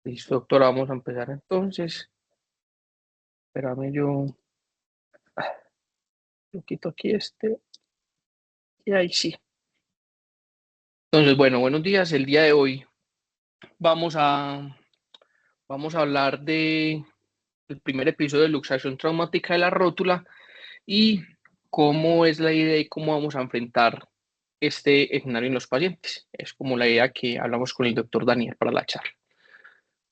Listo, doctora, vamos a empezar entonces. Espérame, yo quito aquí y ahí sí. Entonces, bueno, buenos días. El día de hoy vamos a, vamos a hablar del primer episodio de luxación traumática de la rótula y cómo es la idea y cómo vamos a enfrentar este escenario en los pacientes. Es como la idea que hablamos con el doctor Daniel para la charla.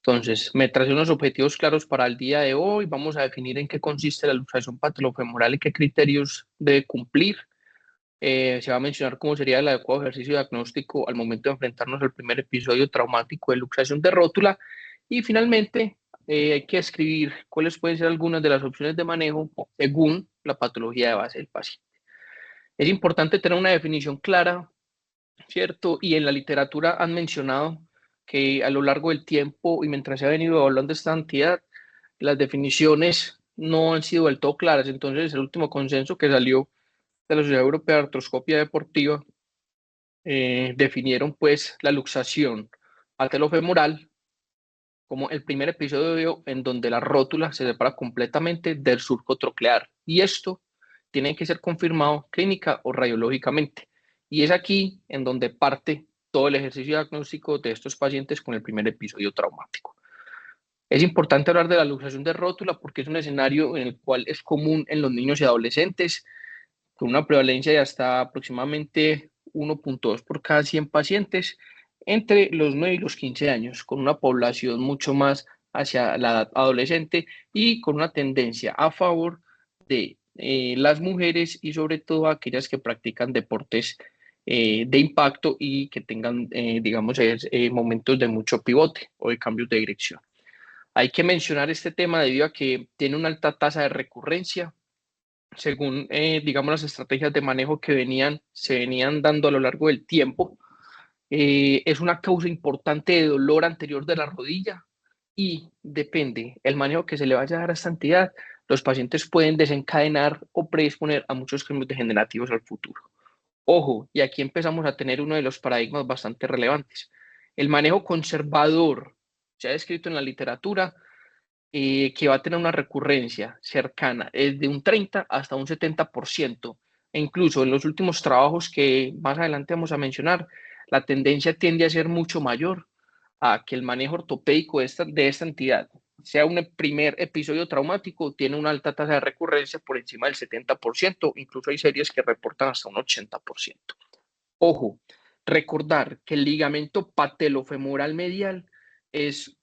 Entonces, me tracé unos objetivos claros para el día de hoy. Vamos a definir en qué consiste la luxación patolofemoral y qué criterios debe cumplir. Se va a mencionar cómo sería el adecuado ejercicio diagnóstico al momento de enfrentarnos al primer episodio traumático de luxación de rótula. Y finalmente, hay que escribir cuáles pueden ser algunas de las opciones de manejo según la patología de base del paciente. Es importante tener una definición clara, ¿cierto? Y en la literatura han mencionado que a lo largo del tiempo y mientras se ha venido hablando de esta entidad, las definiciones no han sido del todo claras. Entonces, el último consenso que salió de la Sociedad Europea de Artroscopia Deportiva definieron pues la luxación patelofemoral como el primer episodio en donde la rótula se separa completamente del surco troclear. Y esto tiene que ser confirmado clínica o radiológicamente. Y es aquí en donde parte todo el ejercicio diagnóstico de estos pacientes con el primer episodio traumático. Es importante hablar de la luxación de rótula porque es un escenario en el cual es común en los niños y adolescentes, con una prevalencia de hasta aproximadamente 1.2 por cada 100 pacientes entre los 9 y los 15 años, con una población mucho más hacia la edad adolescente y con una tendencia a favor de las mujeres y sobre todo aquellas que practican deportes de impacto y que tengan, digamos, momentos de mucho pivote o de cambios de dirección. Hay que mencionar este tema debido a que tiene una alta tasa de recurrencia, según, digamos, las estrategias de manejo que se venían dando a lo largo del tiempo. Es una causa importante de dolor anterior de la rodilla y depende el manejo que se le vaya a dar a esta entidad, los pacientes pueden desencadenar o predisponer a muchos cambios degenerativos al futuro. Ojo, y aquí empezamos a tener uno de los paradigmas bastante relevantes. El manejo conservador se ha descrito en la literatura que va a tener una recurrencia cercana de un 30 hasta un 70%. E incluso en los últimos trabajos que más adelante vamos a mencionar, la tendencia tiende a ser mucho mayor a que el manejo ortopédico de esta entidad sea un primer episodio traumático, tiene una alta tasa de recurrencia por encima del 70%, incluso hay series que reportan hasta un 80%. Ojo, recordar que el ligamento patelofemoral medial es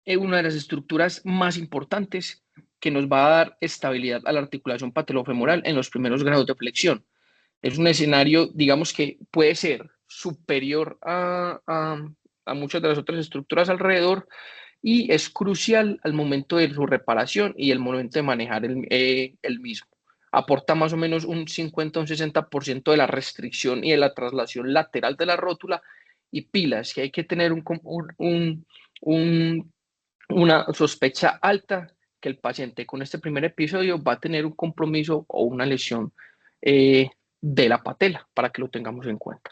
una de las estructuras más importantes que nos va a dar estabilidad a la articulación patelofemoral en los primeros grados de flexión. Es un escenario, digamos, que puede ser superior a muchas de las otras estructuras alrededor y es crucial al momento de su reparación y el momento de manejar el mismo. Aporta más o menos un 50 o un 60% de la restricción y de la traslación lateral de la rótula y pilas, que hay que tener un una sospecha alta que el paciente con este primer episodio va a tener un compromiso o una lesión de la patela, para que lo tengamos en cuenta.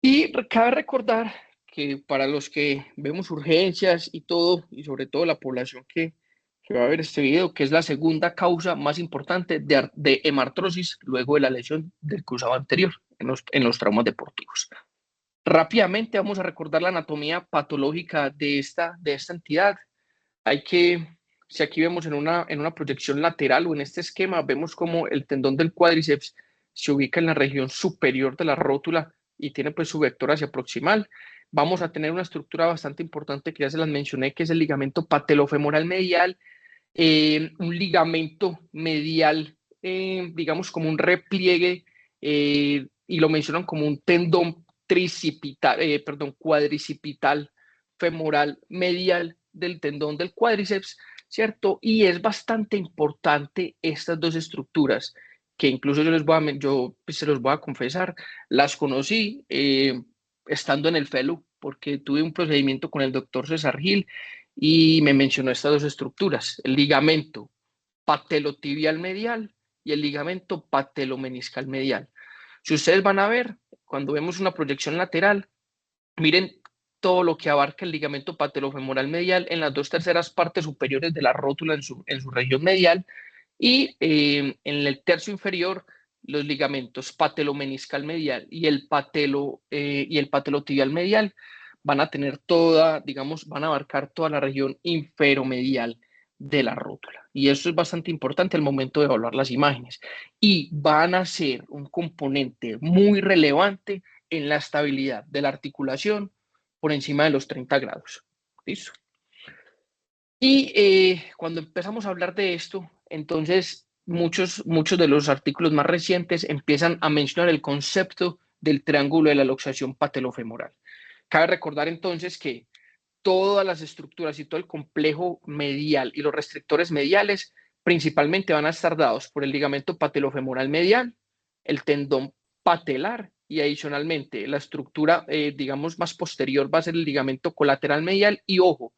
Y cabe recordar que para los que vemos urgencias y todo, y sobre todo la población que va a ver este video, que es la segunda causa más importante de hemartrosis luego de la lesión del cruzado anterior en los traumas deportivos. Rápidamente vamos a recordar la anatomía patológica de esta entidad. Hay que, si aquí vemos en una proyección lateral o en este esquema, vemos como el tendón del cuádriceps se ubica en la región superior de la rótula y tiene pues su vector hacia proximal. Vamos a tener una estructura bastante importante que ya se las mencioné, que es el ligamento patelofemoral medial, un ligamento medial, digamos como un repliegue, y lo mencionan como un tendón tricipital, perdón, cuadricipital femoral medial del tendón del cuádriceps, ¿cierto? Y es bastante importante estas dos estructuras, que incluso yo pues, se los voy a confesar, las conocí estando en el FELU, porque tuve un procedimiento con el doctor César Gil y me mencionó estas dos estructuras, el ligamento patelotibial medial y el ligamento patelomeniscal medial. Si ustedes van a ver, cuando vemos una proyección lateral, miren todo lo que abarca el ligamento patelofemoral medial en las 2/3 partes superiores de la rótula en su región medial, y en el tercio inferior los ligamentos patelomeniscal medial y el patelotibial medial van a tener toda, digamos, van a abarcar toda la región inferomedial de la rótula. Y esto es bastante importante al momento de evaluar las imágenes. Y van a ser un componente muy relevante en la estabilidad de la articulación por encima de los 30 grados. ¿Listo? Y cuando empezamos a hablar de esto, entonces muchos de los artículos más recientes empiezan a mencionar el concepto del triángulo de la luxación patelofemoral. Cabe recordar entonces que todas las estructuras y todo el complejo medial y los restrictores mediales principalmente van a estar dados por el ligamento patelofemoral medial, el tendón patelar, y adicionalmente la estructura, digamos, más posterior va a ser el ligamento colateral medial. Y ojo,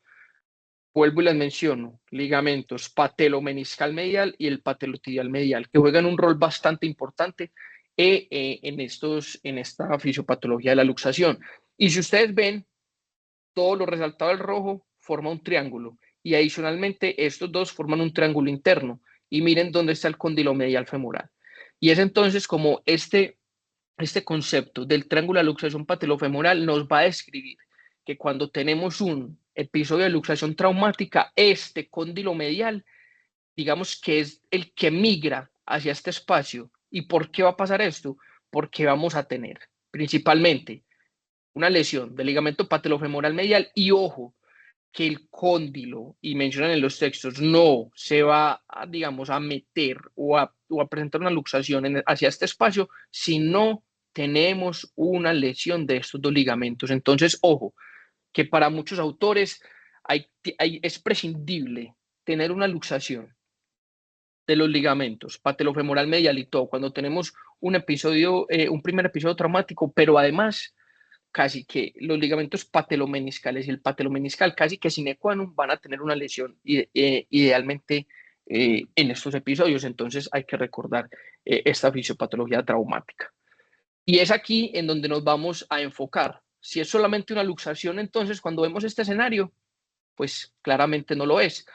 vuelvo y les menciono, ligamentos patelomeniscal medial y el patelotibial medial, que juegan un rol bastante importante en esta fisiopatología de la luxación. Y si ustedes ven, todo lo resaltado del rojo forma un triángulo, y adicionalmente estos dos forman un triángulo interno. Y miren dónde está el cóndilo medial femoral. Y es entonces como este concepto del triángulo de luxación patelofemoral nos va a describir que cuando tenemos un episodio de luxación traumática, este cóndilo medial, digamos que es el que migra hacia este espacio. ¿Y por qué va a pasar esto? Porque vamos a tener principalmente una lesión del ligamento patelofemoral medial, y ojo, que el cóndilo, y mencionan en los textos, no se va a, digamos, a meter o a presentar una luxación hacia este espacio si no tenemos una lesión de estos dos ligamentos. Entonces, ojo, que para muchos autores es prescindible tener una luxación de los ligamentos patelofemoral medial y todo cuando tenemos un primer episodio traumático, pero además casi que los ligamentos patelomeniscales y el patelomeniscal casi que sine qua non van a tener una lesión idealmente en estos episodios. Entonces hay que recordar esta fisiopatología traumática. Y es aquí en donde nos vamos a enfocar. Si es solamente una luxación, entonces cuando vemos este escenario, pues claramente no lo es.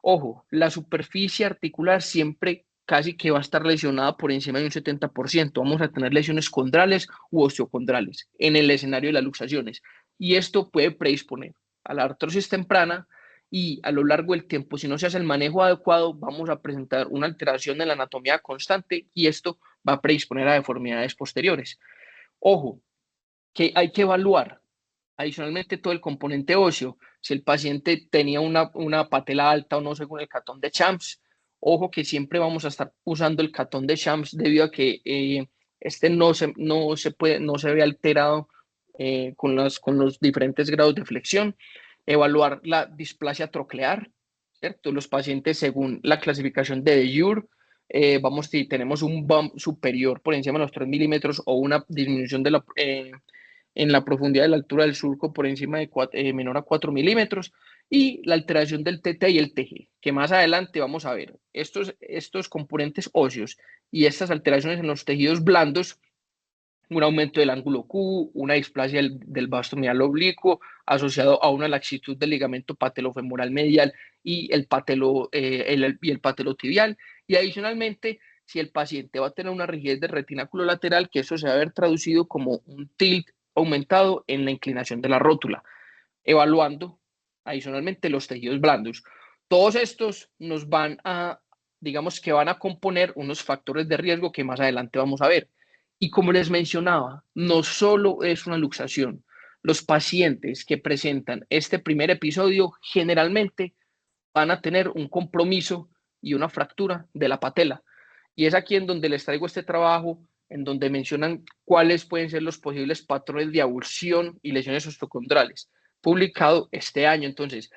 Ojo, la superficie articular siempre casi que va a estar lesionada por encima de un 70%. Vamos a tener lesiones condrales u osteocondrales en el escenario de las luxaciones. Y esto puede predisponer a la artrosis temprana, y a lo largo del tiempo, si no se hace el manejo adecuado, vamos a presentar una alteración en la anatomía constante, y esto va a predisponer a deformidades posteriores. Ojo, que hay que evaluar adicionalmente todo el componente óseo. Si el paciente tenía una patela alta o no según el Catón de Champs, ojo que siempre vamos a estar usando el Catón de Champs debido a que este no se ve alterado con los diferentes grados de flexión. Evaluar la displasia troclear, ¿cierto? Los pacientes según la clasificación de Dejure, si tenemos un bump superior por encima de los 3 milímetros o una disminución en la profundidad de la altura del surco por encima de menor a 4 milímetros, y la alteración del TT y el TG, que más adelante vamos a ver. Estos componentes óseos y estas alteraciones en los tejidos blandos, un aumento del ángulo Q, una displasia del vasto medial oblicuo asociado a una laxitud del ligamento patelofemoral medial y el patelotibial, y adicionalmente si el paciente va a tener una rigidez del retináculo lateral, que eso se va a ver traducido como un tilt aumentado en la inclinación de la rótula, evaluando adicionalmente los tejidos blandos. Todos estos nos van a, digamos que van a componer unos factores de riesgo que más adelante vamos a ver. Y como les mencionaba, no solo es una luxación. Los pacientes que presentan este primer episodio generalmente van a tener un compromiso y una fractura de la patela. Y es aquí en donde les traigo este trabajo, en donde mencionan cuáles pueden ser los posibles patrones de avulsión y lesiones osteocondrales, publicado este año. Entonces,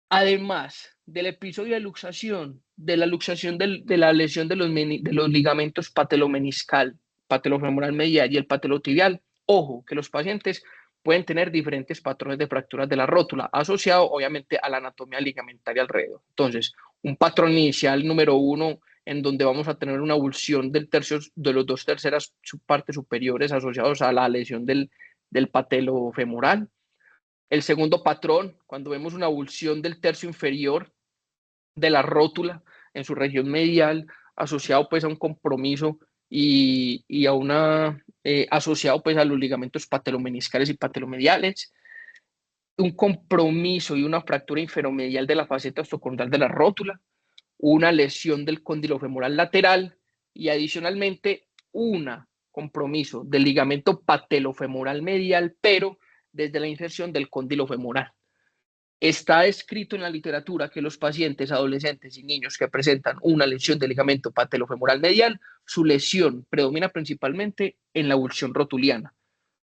además del episodio de luxación, de la luxación de la lesión de los ligamentos patelomeniscal, patelofemoral medial y el patelotibial, ojo, que los pacientes pueden tener diferentes patrones de fracturas de la rótula, asociado obviamente a la anatomía ligamentaria alrededor. Entonces, un patrón inicial número 1, en donde vamos a tener una avulsión de los 2/3 partes superiores asociados a la lesión del patelofemoral. El segundo patrón, cuando vemos una avulsión del tercio inferior de la rótula en su región medial, asociado pues a un compromiso y a una asociado pues a los ligamentos patelomeniscales y patelomediales, un compromiso y una fractura inferomedial de la faceta osteocondral de la rótula, una lesión del cóndilo femoral lateral y adicionalmente un compromiso del ligamento patelofemoral medial, pero desde la inserción del cóndilo femoral. Está escrito en la literatura que los pacientes, adolescentes y niños que presentan una lesión del ligamento patelofemoral medial, su lesión predomina principalmente en la avulsión rotuliana,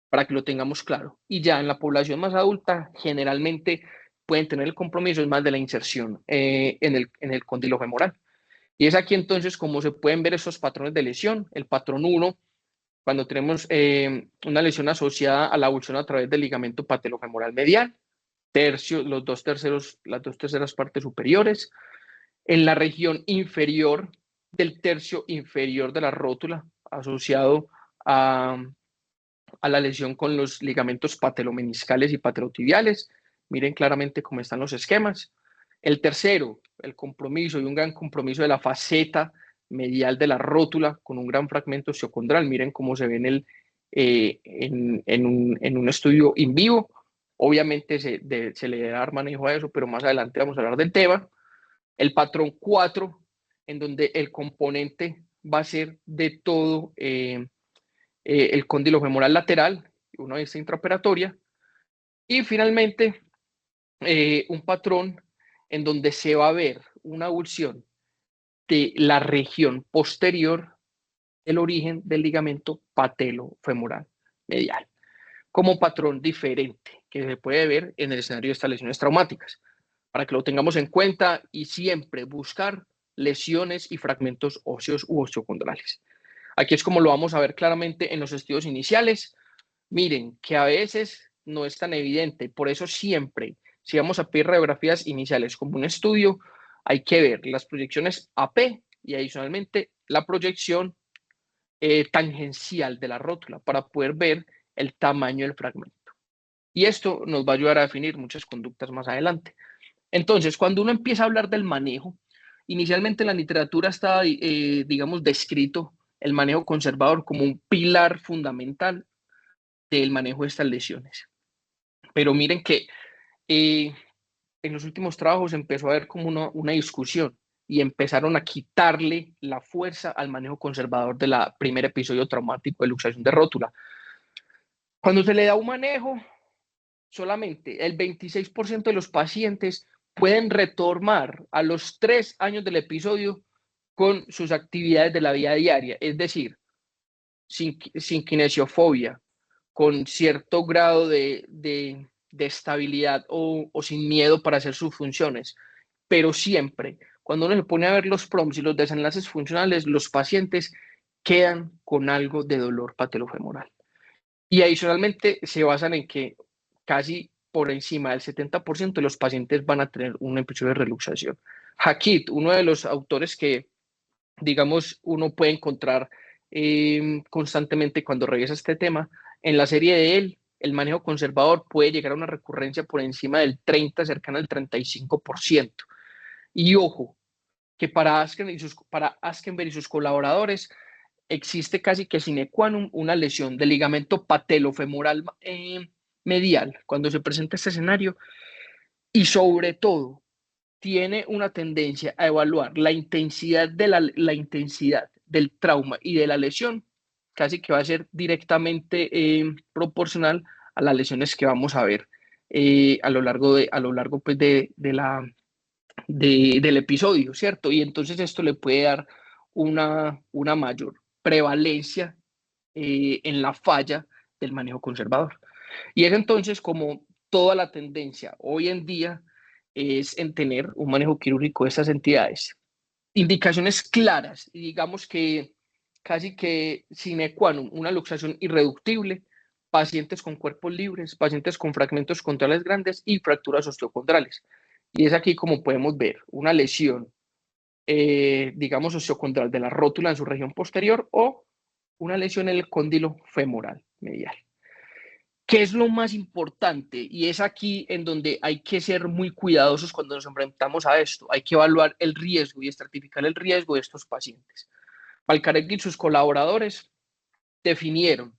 para que lo tengamos claro. Y ya en la población más adulta, generalmente pueden tener el compromiso es más de la inserción en el cóndilo femoral. Y es aquí entonces como se pueden ver esos patrones de lesión. El patrón 1, cuando tenemos una lesión asociada a la avulsión a través del ligamento patelofemoral medial, las dos terceras partes superiores, en la región inferior del tercio inferior de la rótula, asociado a la lesión con los ligamentos patelomeniscales y patelotibiales. Miren claramente cómo están los esquemas. El tercero, el compromiso y un gran compromiso de la faceta medial de la rótula con un gran fragmento osteocondral. Miren cómo se ve en un estudio in vivo. Obviamente se le da manejo a eso, pero más adelante vamos a hablar del tema. El patrón 4, en donde el componente va a ser de todo el cóndilo femoral lateral, una vista intraoperatoria. Y finalmente, un patrón en donde se va a ver una avulsión de la región posterior del origen del ligamento patelofemoral medial, como patrón diferente que se puede ver en el escenario de estas lesiones traumáticas, para que lo tengamos en cuenta y siempre buscar lesiones y fragmentos óseos u osteocondrales. Aquí es como lo vamos a ver claramente en los estudios iniciales. Miren, que a veces no es tan evidente, por eso siempre, si vamos a pedir radiografías iniciales como un estudio, hay que ver las proyecciones AP y adicionalmente la proyección tangencial de la rótula para poder ver el tamaño del fragmento. Y esto nos va a ayudar a definir muchas conductas más adelante. Entonces, cuando uno empieza a hablar del manejo, inicialmente en la literatura está, digamos, descrito el manejo conservador como un pilar fundamental del manejo de estas lesiones. Pero miren que en los últimos trabajos empezó a haber como una discusión y empezaron a quitarle la fuerza al manejo conservador del primer episodio traumático de luxación de rótula. Cuando se le da un manejo, solamente el 26% de los pacientes pueden retomar a los 3 años del episodio con sus actividades de la vida diaria, es decir, sin kinesiofobia, con cierto grado de estabilidad o sin miedo para hacer sus funciones. Pero siempre, cuando uno se pone a ver los prompts y los desenlaces funcionales, los pacientes quedan con algo de dolor patelofemoral. Y adicionalmente se basan en que casi por encima del 70% de los pacientes van a tener un episodio de reluxación. Hackett, uno de los autores que, digamos, uno puede encontrar constantemente cuando revisa este tema, en la serie de él, el manejo conservador puede llegar a una recurrencia por encima del 30, cercana al 35%. Y ojo, que para Askenberg y sus colaboradores existe casi que sine qua non una lesión del ligamento patelofemoral medial cuando se presenta este escenario y sobre todo tiene una tendencia a evaluar la intensidad intensidad del trauma y de la lesión, casi que va a ser directamente proporcional a las lesiones que vamos a ver a lo largo pues, del episodio, ¿cierto? Y entonces esto le puede dar una mayor prevalencia en la falla del manejo conservador. Y es entonces como toda la tendencia hoy en día es en tener un manejo quirúrgico de estas entidades. Indicaciones claras, y digamos que casi que sine qua non, una luxación irreductible, pacientes con cuerpos libres, pacientes con fragmentos condrales grandes y fracturas osteocondrales. Y es aquí como podemos ver una lesión, digamos, osteocondral de la rótula en su región posterior o una lesión en el cóndilo femoral medial. ¿Qué es lo más importante? Y es aquí en donde hay que ser muy cuidadosos cuando nos enfrentamos a esto. Hay que evaluar el riesgo y estratificar el riesgo de estos pacientes. Valcaregui y sus colaboradores definieron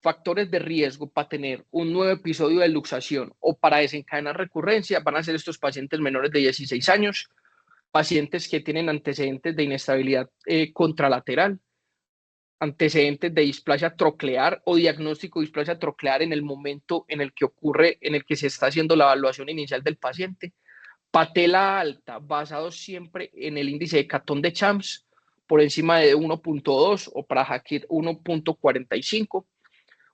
factores de riesgo para tener un nuevo episodio de luxación o para desencadenar recurrencia. Van a ser estos pacientes menores de 16 años, pacientes que tienen antecedentes de inestabilidad contralateral, antecedentes de displasia troclear o diagnóstico de displasia troclear en el momento en el que ocurre, en el que se está haciendo la evaluación inicial del paciente, patela alta, basado siempre en el índice de Catón de Champs, por encima de 1.2 o para Hackett 1.45,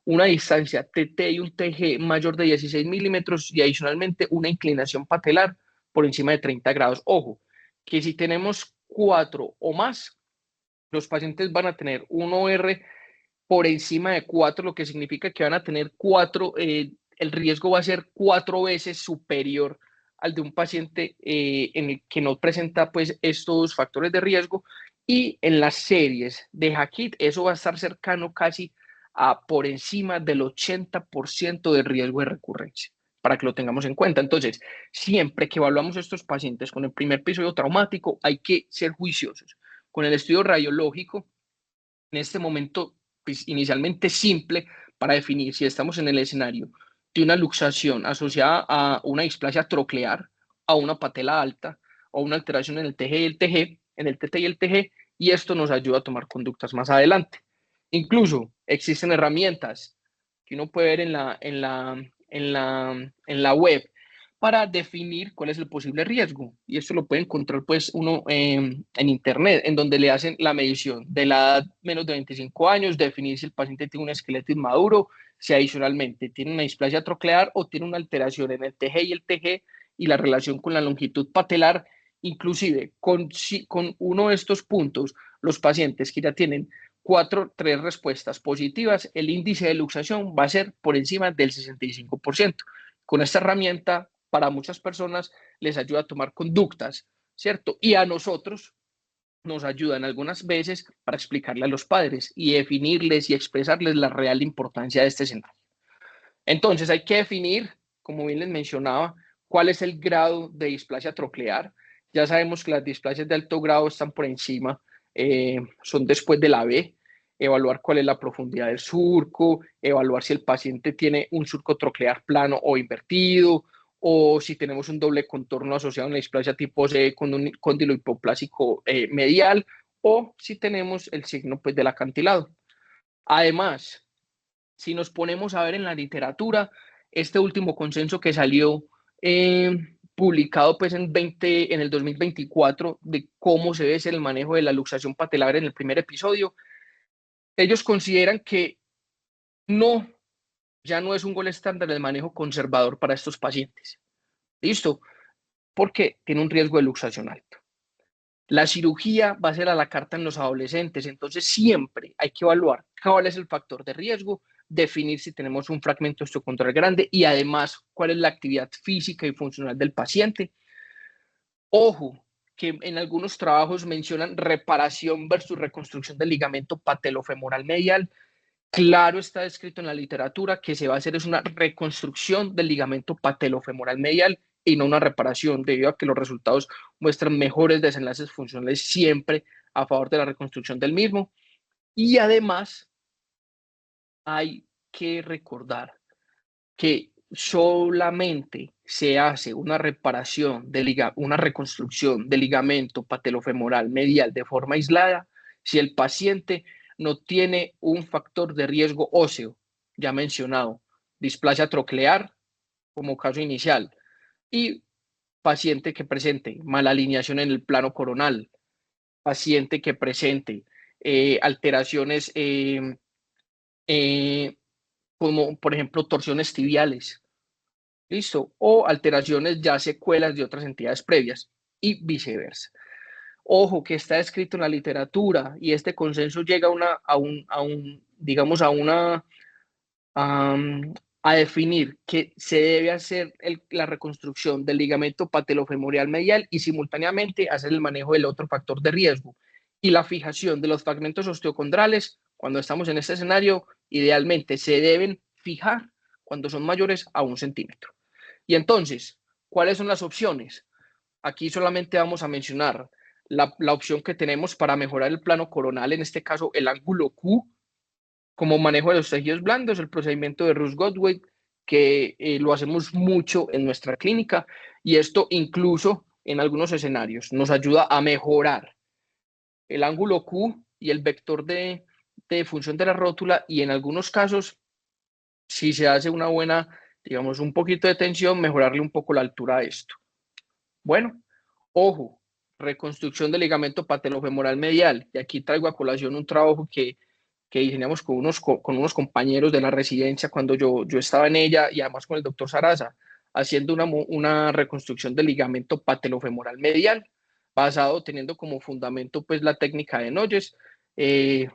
una distancia TT y un TG mayor de 16 milímetros y adicionalmente una inclinación patelar por encima de 30 grados. Ojo, que si tenemos 4 o más, los pacientes van a tener un OR por encima de 4, lo que significa que van a tener 4, el riesgo va a ser 4 veces superior al de un paciente en el que no presenta pues estos factores de riesgo, y en las series de Hackett eso va a estar cercano casi a por encima del 80% de riesgo de recurrencia, para que lo tengamos en cuenta. Entonces, siempre que evaluamos a estos pacientes con el primer episodio traumático, hay que ser juiciosos. Con el estudio radiológico, en este momento, pues, inicialmente simple para definir si estamos en el escenario de una luxación asociada a una displasia troclear, a una patela alta o una alteración en el TG y el TG, en el TT y el TG, y esto nos ayuda a tomar conductas más adelante. Incluso existen herramientas que uno puede ver en la web para definir cuál es el posible riesgo. Y esto lo puede encontrar pues uno en internet, en donde le hacen la medición de la edad menos de 25 años, definir si el paciente tiene un esqueleto inmaduro, si adicionalmente tiene una displasia troclear o tiene una alteración en el TG y el TG y la relación con la longitud patelar. Inclusive con uno de estos puntos, los pacientes que ya tienen 3 respuestas positivas, el índice de luxación va a ser por encima del 65%. Con esta herramienta, para muchas personas les ayuda a tomar conductas, ¿cierto? Y a nosotros nos ayudan algunas veces para explicarle a los padres y definirles y expresarles la real importancia de este escenario. Entonces hay que definir, como bien les mencionaba, cuál es el grado de displasia troclear. Ya sabemos que las displasias de alto grado están por encima, son después de la B. Evaluar cuál es la profundidad del surco, evaluar si el paciente tiene un surco troclear plano o invertido, o si tenemos un doble contorno asociado a una displasia tipo C con un cóndilo hipoplásico medial, o si tenemos el signo pues, del acantilado. Además, si nos ponemos a ver en la literatura, este último consenso que salió publicado pues en el 2024 de cómo se debe ser el manejo de la luxación patelar en el primer episodio, ellos consideran que no, ya no es un gol estándar el manejo conservador para estos pacientes. ¿Listo? Porque tiene un riesgo de luxación alto. La cirugía va a ser a la carta en los adolescentes, entonces siempre hay que evaluar cuál es el factor de riesgo, definir si tenemos un fragmento osteocondylar grande y además cuál es la actividad física y funcional del paciente. Ojo, que en algunos trabajos mencionan reparación versus reconstrucción del ligamento patelofemoral medial. Claro, está descrito en la literatura que se va a hacer es una reconstrucción del ligamento patelofemoral medial y no una reparación, debido a que los resultados muestran mejores desenlaces funcionales siempre a favor de la reconstrucción del mismo. Y además hay que recordar que solamente se hace una reparación, una reconstrucción del ligamento patelofemoral medial de forma aislada si el paciente no tiene un factor de riesgo óseo, ya mencionado, displasia troclear como caso inicial, y paciente que presente mala alineación en el plano coronal, paciente que presente alteraciones como por ejemplo torsiones tibiales, ¿listo? O alteraciones ya secuelas de otras entidades previas y viceversa. Ojo, que está escrito en la literatura y este consenso llega digamos, a definir que se debe hacer la reconstrucción del ligamento patelofemoral medial y simultáneamente hacer el manejo del otro factor de riesgo. Y la fijación de los fragmentos osteocondrales, cuando estamos en este escenario, idealmente se deben fijar cuando son mayores a 1 centímetro. Y entonces, ¿cuáles son las opciones? Aquí solamente vamos a mencionar la opción que tenemos para mejorar el plano coronal, en este caso el ángulo Q, como manejo de los tejidos blandos, el procedimiento de Russ-Goldwait, que lo hacemos mucho en nuestra clínica, y esto incluso en algunos escenarios nos ayuda a mejorar el ángulo Q y el vector de función de la rótula, y en algunos casos, si se hace una buena, digamos, un poquito de tensión, mejorarle un poco la altura a esto. Bueno, ojo, reconstrucción del ligamento patelofemoral medial, y aquí traigo a colación un trabajo que diseñamos con unos compañeros de la residencia cuando yo estaba en ella, y además con el doctor Sarasa, haciendo una reconstrucción del ligamento patelofemoral medial, basado, teniendo como fundamento pues la técnica de Noyes,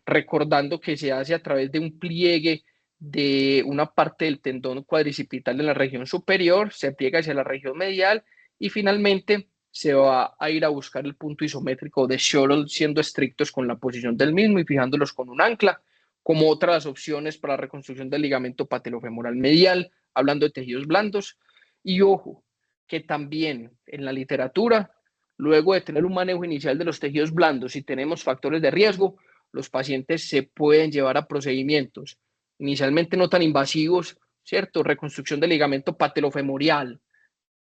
recordando que se hace a través de un pliegue de una parte del tendón cuadricipital en la región superior, se pliega hacia la región medial, y finalmente se va a ir a buscar el punto isométrico de Shuttle, siendo estrictos con la posición del mismo y fijándolos con un ancla, como otras opciones para la reconstrucción del ligamento patelofemoral medial, hablando de tejidos blandos. Y ojo, que también en la literatura, luego de tener un manejo inicial de los tejidos blandos, si tenemos factores de riesgo, los pacientes se pueden llevar a procedimientos inicialmente no tan invasivos, ¿cierto? Reconstrucción del ligamento patelofemoral,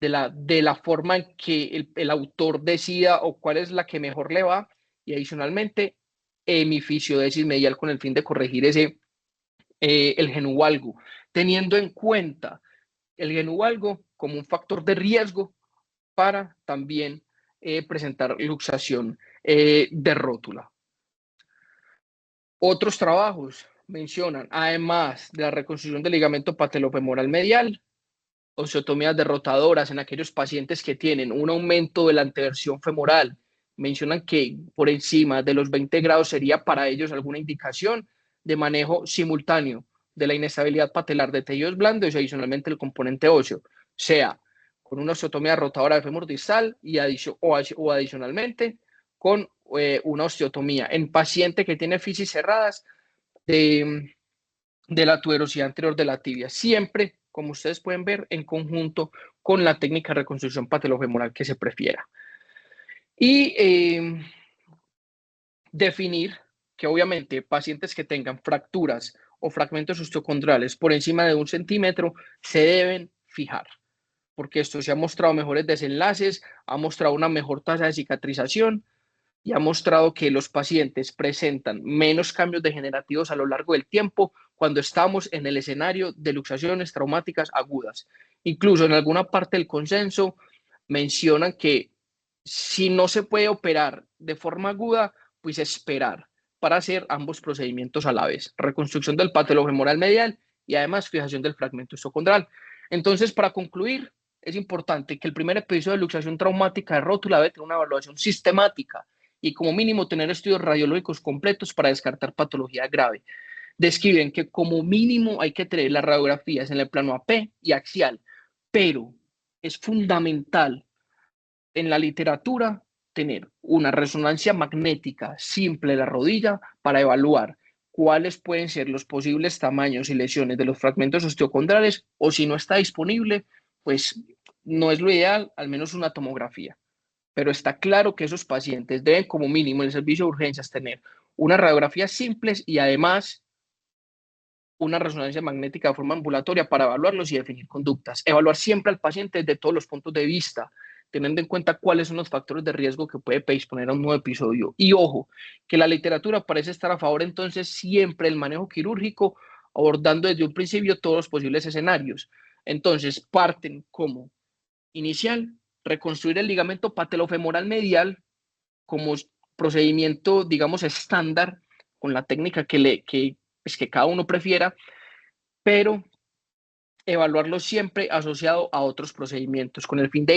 de la forma en que el autor decida o cuál es la que mejor le va, y adicionalmente hemifisiodesis medial con el fin de corregir el genu valgo, teniendo en cuenta el genu valgo como un factor de riesgo para también presentar luxación de rótula. Otros trabajos mencionan, además de la reconstrucción del ligamento patelofemoral medial, osteotomías derrotadoras en aquellos pacientes que tienen un aumento de la anteversión femoral. Mencionan que por encima de los 20 grados sería para ellos alguna indicación de manejo simultáneo de la inestabilidad patelar de tejidos blandos y adicionalmente el componente óseo, sea con una osteotomía rotadora de fémur distal o adicionalmente con una osteotomía en paciente que tiene fisis cerradas de la tuberosidad anterior de la tibia, siempre, como ustedes pueden ver, en conjunto con la técnica de reconstrucción patelofemoral que se prefiera. Y definir que obviamente pacientes que tengan fracturas o fragmentos osteocondrales por encima de 1 centímetro se deben fijar, porque esto se ha mostrado mejores desenlaces, ha mostrado una mejor tasa de cicatrización y ha mostrado que los pacientes presentan menos cambios degenerativos a lo largo del tiempo cuando estamos en el escenario de luxaciones traumáticas agudas. Incluso en alguna parte del consenso mencionan que si no se puede operar de forma aguda, pues esperar para hacer ambos procedimientos a la vez, reconstrucción del patelofemoral medial y además fijación del fragmento osteocondral. Entonces, para concluir, es importante que el primer episodio de luxación traumática de rótula debe tener una evaluación sistemática y como mínimo tener estudios radiológicos completos para descartar patología grave. Describen que como mínimo hay que tener las radiografías en el plano AP y axial, pero es fundamental en la literatura tener una resonancia magnética simple de la rodilla para evaluar cuáles pueden ser los posibles tamaños y lesiones de los fragmentos osteocondrales, o si no está disponible, pues no es lo ideal, al menos una tomografía. Pero está claro que esos pacientes deben como mínimo en el servicio de urgencias tener unas radiografías simples y además una resonancia magnética de forma ambulatoria para evaluarlos y definir conductas. Evaluar siempre al paciente desde todos los puntos de vista, teniendo en cuenta cuáles son los factores de riesgo que puede predisponer a un nuevo episodio. Y ojo, que la literatura parece estar a favor entonces siempre del manejo quirúrgico, abordando desde un principio todos los posibles escenarios. Entonces parten como inicial, reconstruir el ligamento patelofemoral medial como procedimiento, digamos, estándar, con la técnica pues, que cada uno prefiera, pero evaluarlo siempre asociado a otros procedimientos, con el fin de